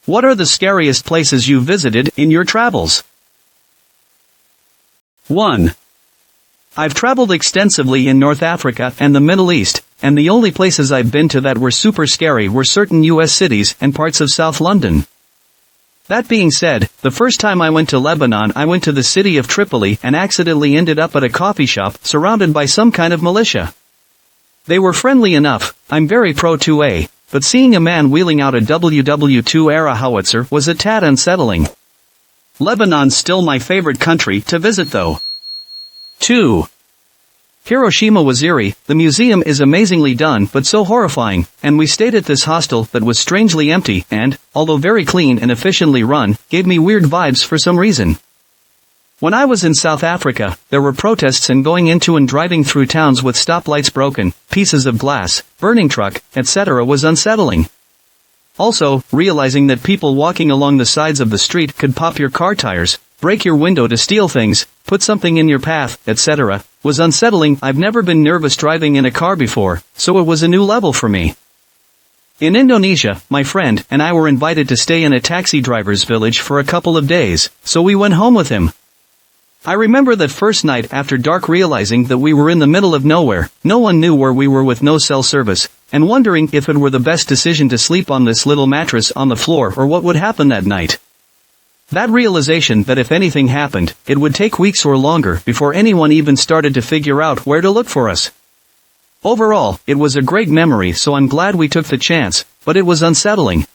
What are the scariest places you visited in your travels? 1. I've traveled extensively in North Africa and the Middle East, and the only places I've been to that were super scary were certain US cities and parts of South London. That being said, the first time I went to Lebanon I went to the city of Tripoli and accidentally ended up at a coffee shop surrounded by some kind of militia. They were friendly enough, I'm very pro 2A, but seeing a man wheeling out a WW2 era howitzer was a tad unsettling. Lebanon's still my favorite country to visit though. 2. Hiroshima was eerie. The museum is amazingly done but so horrifying, and we stayed at this hostel that was strangely empty and, although very clean and efficiently run, gave me weird vibes for some reason. When I was in South Africa, there were protests and going into and driving through towns with stoplights broken, pieces of glass, burning truck, etc. was unsettling. Also, realizing that people walking along the sides of the street could pop your car tires, break your window to steal things, put something in your path, etc., was unsettling. I've never been nervous driving in a car before, so it was a new level for me. In Indonesia, my friend and I were invited to stay in a taxi driver's village for a couple of days, so we went home with him. I remember that first night after dark realizing that we were in the middle of nowhere, no one knew where we were with no cell service, and wondering if it were the best decision to sleep on this little mattress on the floor or what would happen that night. That realization that if anything happened, it would take weeks or longer before anyone even started to figure out where to look for us. Overall, it was a great memory, so I'm glad we took the chance, but it was unsettling.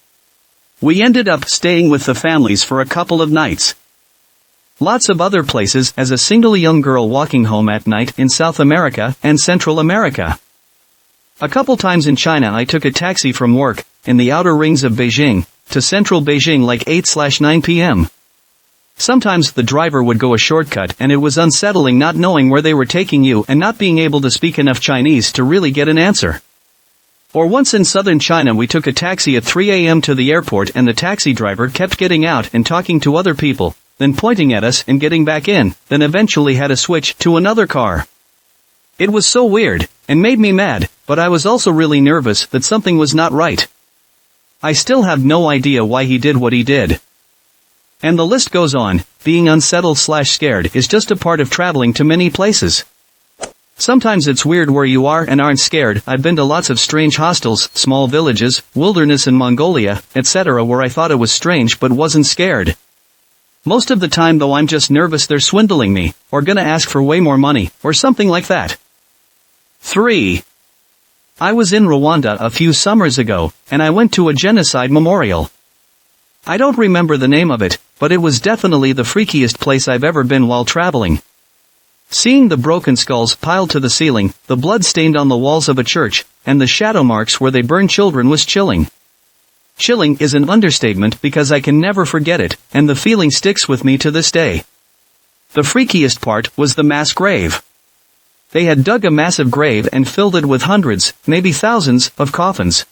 We ended up staying with the families for a couple of nights. Lots of other places as a single young girl walking home at night in South America and Central America. A couple times in China I took a taxi from work, in the outer rings of Beijing, to central Beijing like 8/9 p.m. Sometimes the driver would go a shortcut and it was unsettling not knowing where they were taking you and not being able to speak enough Chinese to really get an answer. Or once in southern China we took a taxi at 3 a.m. to the airport and the taxi driver kept getting out and talking to other people, then pointing at us and getting back in, then eventually had to switch to another car. It was so weird, and made me mad, but I was also really nervous that something was not right. I still have no idea why he did what he did. And the list goes on. Being unsettled/scared is just a part of traveling to many places. Sometimes it's weird where you are and aren't scared. I've been to lots of strange hostels, small villages, wilderness in Mongolia, etc. where I thought it was strange but wasn't scared. Most of the time though I'm just nervous they're swindling me, or gonna ask for way more money, or something like that. 3. I was in Rwanda a few summers ago, and I went to a genocide memorial. I don't remember the name of it, but it was definitely the freakiest place I've ever been while traveling. Seeing the broken skulls piled to the ceiling, the blood stained on the walls of a church, and the shadow marks where they burned children was chilling. Chilling is an understatement because I can never forget it, and the feeling sticks with me to this day. The freakiest part was the mass grave. They had dug a massive grave and filled it with hundreds, maybe thousands, of coffins.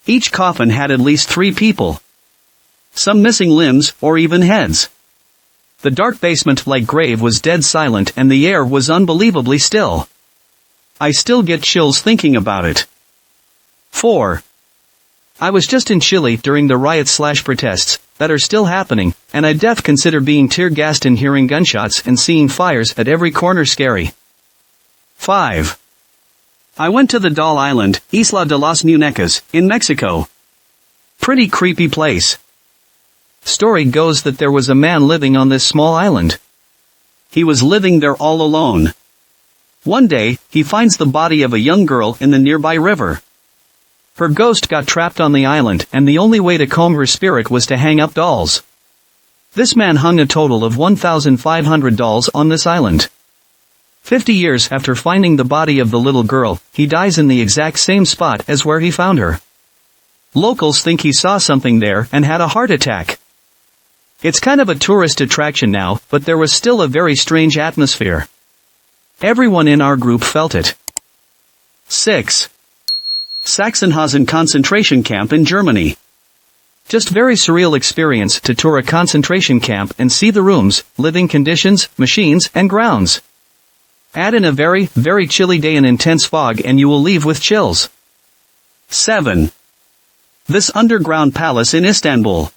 Each coffin had at least 3 people. Some missing limbs, or even heads. The dark basement-like grave was dead silent and the air was unbelievably still. I still get chills thinking about it. 4. I was just in Chile during the riots/protests that are still happening, and I consider being tear-gassed and hearing gunshots and seeing fires at every corner scary. 5. I went to the Doll Island, Isla de las Muñecas, in Mexico. Pretty creepy place. Story goes that there was a man living on this small island. He was living there all alone. One day, he finds the body of a young girl in the nearby river. Her ghost got trapped on the island, and the only way to calm her spirit was to hang up dolls. This man hung a total of 1,500 dolls on this island. 50 years after finding the body of the little girl, he dies in the exact same spot as where he found her. Locals think he saw something there and had a heart attack. It's kind of a tourist attraction now, but there was still a very strange atmosphere. Everyone in our group felt it. 6. Sachsenhausen concentration camp in Germany. Just very surreal experience to tour a concentration camp and see the rooms, living conditions, machines, and grounds. Add in a very, very chilly day and intense fog and you will leave with chills. 7. This underground palace in Istanbul.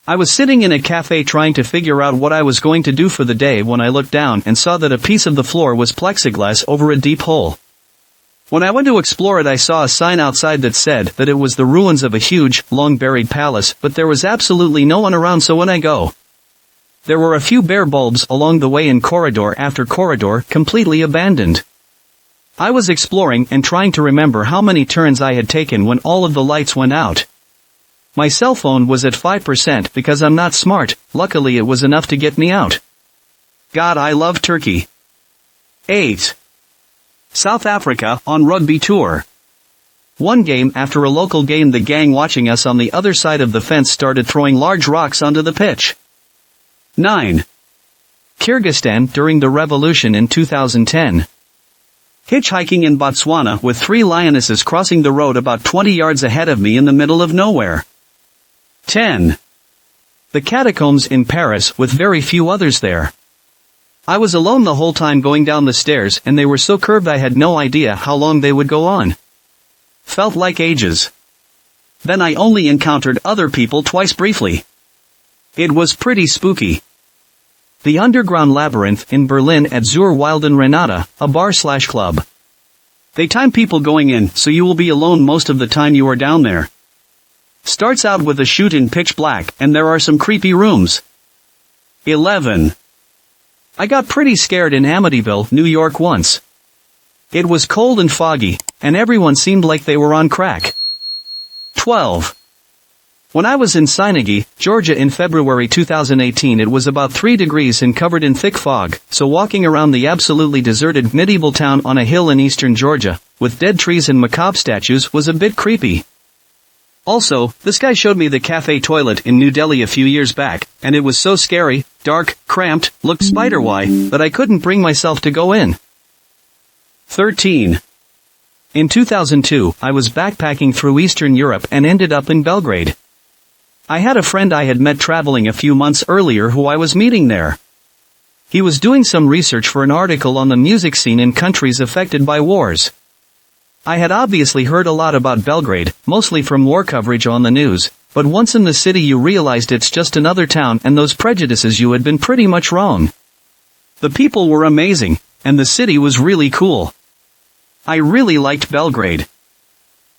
I was sitting in a cafe trying to figure out what I was going to do for the day when I looked down and saw that a piece of the floor was plexiglass over a deep hole. When I went to explore it, I saw a sign outside that said that it was the ruins of a huge, long-buried palace, but there was absolutely no one around, so when I go, there were a few bare bulbs along the way in corridor after corridor, completely abandoned. I was exploring and trying to remember how many turns I had taken when all of the lights went out. My cell phone was at 5% because I'm not smart. Luckily it was enough to get me out. God, I love Turkey. 8. South Africa, on rugby tour. One game after a local game, the gang watching us on the other side of the fence started throwing large rocks onto the pitch. 9. Kyrgyzstan during the revolution in 2010. Hitchhiking in Botswana with 3 lionesses crossing the road about 20 yards ahead of me in the middle of nowhere. 10. The catacombs in Paris with very few others there. I was alone the whole time going down the stairs, and they were so curved I had no idea how long they would go on. Felt like ages. Then I only encountered other people twice briefly. It was pretty spooky. The underground labyrinth in Berlin at Zur Wilden Renata, a bar/club. They time people going in, so you will be alone most of the time you are down there. Starts out with a shoot in pitch black, and there are some creepy rooms. 11. I got pretty scared in Amityville, New York once. It was cold and foggy, and everyone seemed like they were on crack. 12. When I was in Sinagi, Georgia in February 2018, it was about 3 degrees and covered in thick fog, so walking around the absolutely deserted medieval town on a hill in eastern Georgia, with dead trees and macabre statues, was a bit creepy. Also, this guy showed me the cafe toilet in New Delhi a few years back, and it was so scary, dark, cramped, looked spider-y, that I couldn't bring myself to go in. 13. In 2002, I was backpacking through Eastern Europe and ended up in Belgrade. I had a friend I had met traveling a few months earlier who I was meeting there. He was doing some research for an article on the music scene in countries affected by wars. I had obviously heard a lot about Belgrade, mostly from war coverage on the news, but once in the city you realized it's just another town, and those prejudices you had been pretty much wrong. The people were amazing, and the city was really cool. I really liked Belgrade.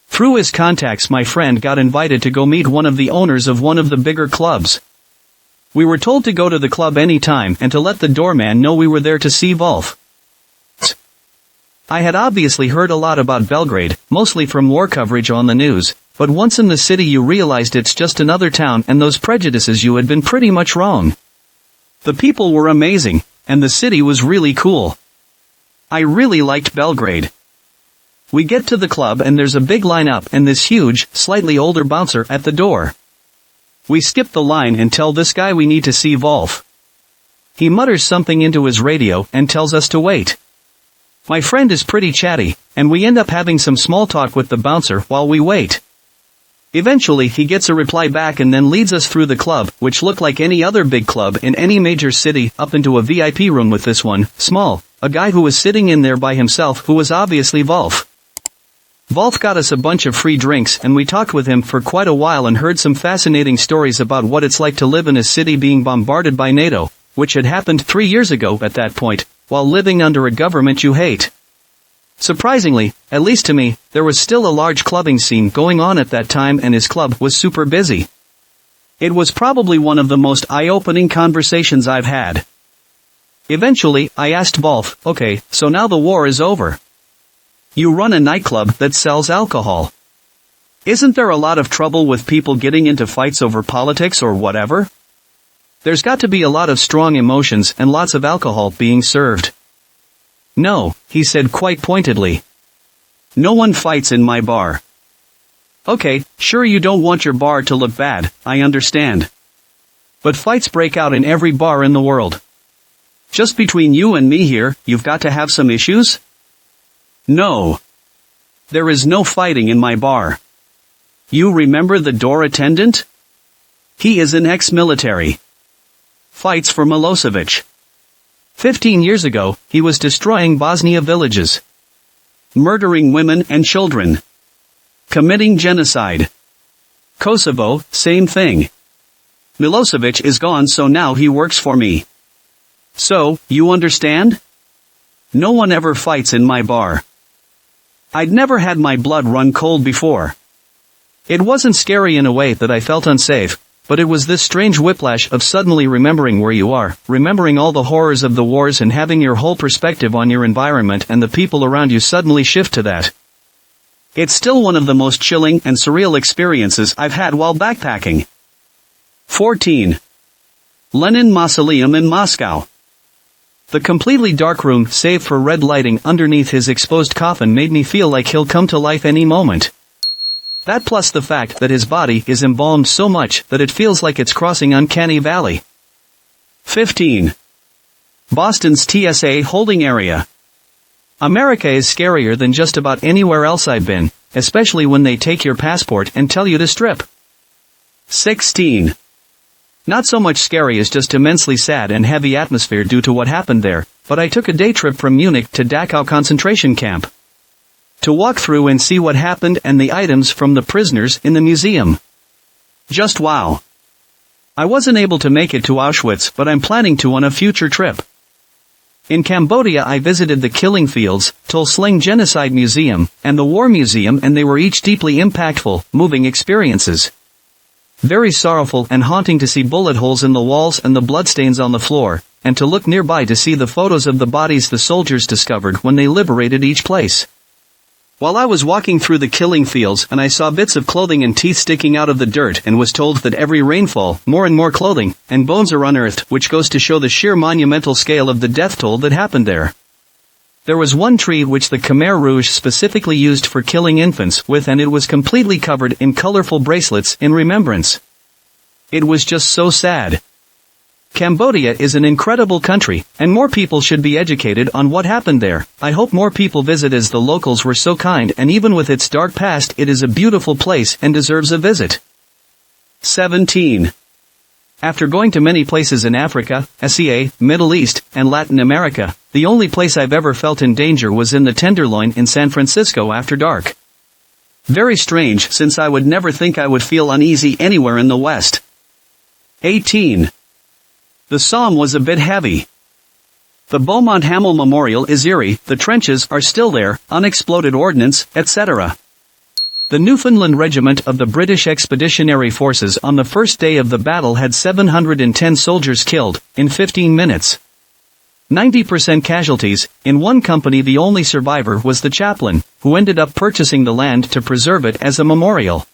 Through his contacts, my friend got invited to go meet one of the owners of one of the bigger clubs. We were told to go to the club any time and to let the doorman know we were there to see Wolf. I had obviously heard a lot about Belgrade, mostly from war coverage on the news, but once in the city you realized it's just another town, and those prejudices you had been pretty much wrong. The people were amazing, and the city was really cool. I really liked Belgrade. We get to the club and there's a big line up and this huge, slightly older bouncer at the door. We skip the line and tell this guy we need to see Wolf. He mutters something into his radio and tells us to wait. My friend is pretty chatty, and we end up having some small talk with the bouncer while we wait. Eventually he gets a reply back and then leads us through the club, which looked like any other big club in any major city, up into a VIP room with this one, small, a guy who was sitting in there by himself who was obviously Wolf. Wolf got us a bunch of free drinks and we talked with him for quite a while and heard some fascinating stories about what it's like to live in a city being bombarded by NATO, which had happened 3 years ago at that point, while living under a government you hate. Surprisingly, at least to me, there was still a large clubbing scene going on at that time and his club was super busy. It was probably one of the most eye-opening conversations I've had. Eventually, I asked Wolf, okay, so now the war is over. You run a nightclub that sells alcohol. Isn't there a lot of trouble with people getting into fights over politics or whatever? There's got to be a lot of strong emotions and lots of alcohol being served. No, he said quite pointedly. No one fights in my bar. Okay, sure you don't want your bar to look bad, I understand. But fights break out in every bar in the world. Just between you and me here, you've got to have some issues? No. There is no fighting in my bar. You remember the door attendant? He is an ex-military. Fights for Milosevic. 15 years ago, he was destroying Bosnia villages. Murdering women and children. Committing genocide. Kosovo, same thing. Milosevic is gone, so now he works for me. So, you understand? No one ever fights in my bar. I'd never had my blood run cold before. It wasn't scary in a way that I felt unsafe, but it was this strange whiplash of suddenly remembering where you are, remembering all the horrors of the wars and having your whole perspective on your environment and the people around you suddenly shift to that. It's still one of the most chilling and surreal experiences I've had while backpacking. 14. Lenin Mausoleum in Moscow. The completely dark room, save for red lighting underneath his exposed coffin, made me feel like he'll come to life any moment. That plus the fact that his body is embalmed so much that it feels like it's crossing Uncanny Valley. 15. Boston's TSA holding area. America is scarier than just about anywhere else I've been, especially when they take your passport and tell you to strip. 16. Not so much scary as just immensely sad and heavy atmosphere due to what happened there, but I took a day trip from Munich to Dachau concentration camp. To walk through and see what happened and the items from the prisoners in the museum. Just wow. I wasn't able to make it to Auschwitz, but I'm planning to on a future trip. In Cambodia I visited the Killing Fields, Tul Sling Genocide Museum, and the War Museum, and they were each deeply impactful, moving experiences. Very sorrowful and haunting to see bullet holes in the walls and the bloodstains on the floor, and to look nearby to see the photos of the bodies the soldiers discovered when they liberated each place. While I was walking through the Killing Fields and I saw bits of clothing and teeth sticking out of the dirt and was told that every rainfall, more and more clothing, and bones are unearthed, which goes to show the sheer monumental scale of the death toll that happened there. There was one tree which the Khmer Rouge specifically used for killing infants with, and it was completely covered in colorful bracelets in remembrance. It was just so sad. Cambodia is an incredible country, and more people should be educated on what happened there. I hope more people visit as the locals were so kind, and even with its dark past it is a beautiful place and deserves a visit. 17. After going to many places in Africa, Asia, Middle East, and Latin America, the only place I've ever felt in danger was in the Tenderloin in San Francisco after dark. Very strange, since I would never think I would feel uneasy anywhere in the West. 18. The Somme was a bit heavy. The Beaumont Hamel Memorial is eerie, the trenches are still there, unexploded ordnance, etc. The Newfoundland Regiment of the British Expeditionary Forces on the first day of the battle had 710 soldiers killed, in 15 minutes. 90% casualties. In one company the only survivor was the chaplain, who ended up purchasing the land to preserve it as a memorial.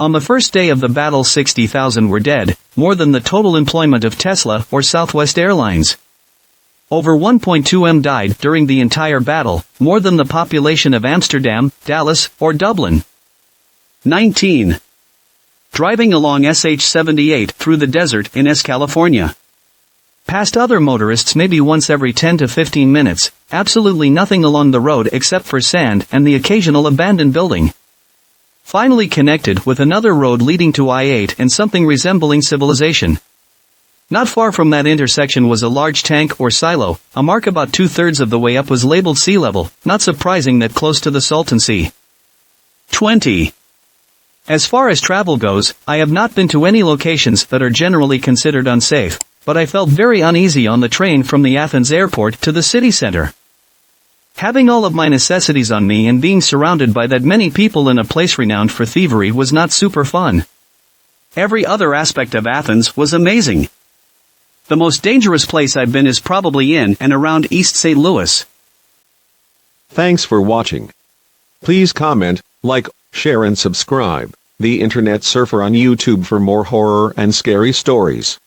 On the first day of the battle 60,000 were dead, more than the total employment of Tesla or Southwest Airlines. Over 1.2 million died during the entire battle, more than the population of Amsterdam, Dallas, or Dublin. 19. Driving along SH-78 through the desert in California. Past other motorists maybe once every 10 to 15 minutes, absolutely nothing along the road except for sand and the occasional abandoned building. Finally connected with another road leading to I-8 and something resembling civilization. Not far from that intersection was a large tank or silo, a mark about 2/3 of the way up was labeled sea level, not surprising that close to the Salton Sea. 20. As far as travel goes, I have not been to any locations that are generally considered unsafe, but I felt very uneasy on the train from the Athens airport to the city center. Having all of my necessities on me and being surrounded by that many people in a place renowned for thievery was not super fun. Every other aspect of Athens was amazing. The most dangerous place I've been is probably in and around East St. Louis. Thanks for watching. Please comment, like, share and subscribe. The Internet Surfer on YouTube for more horror and scary stories.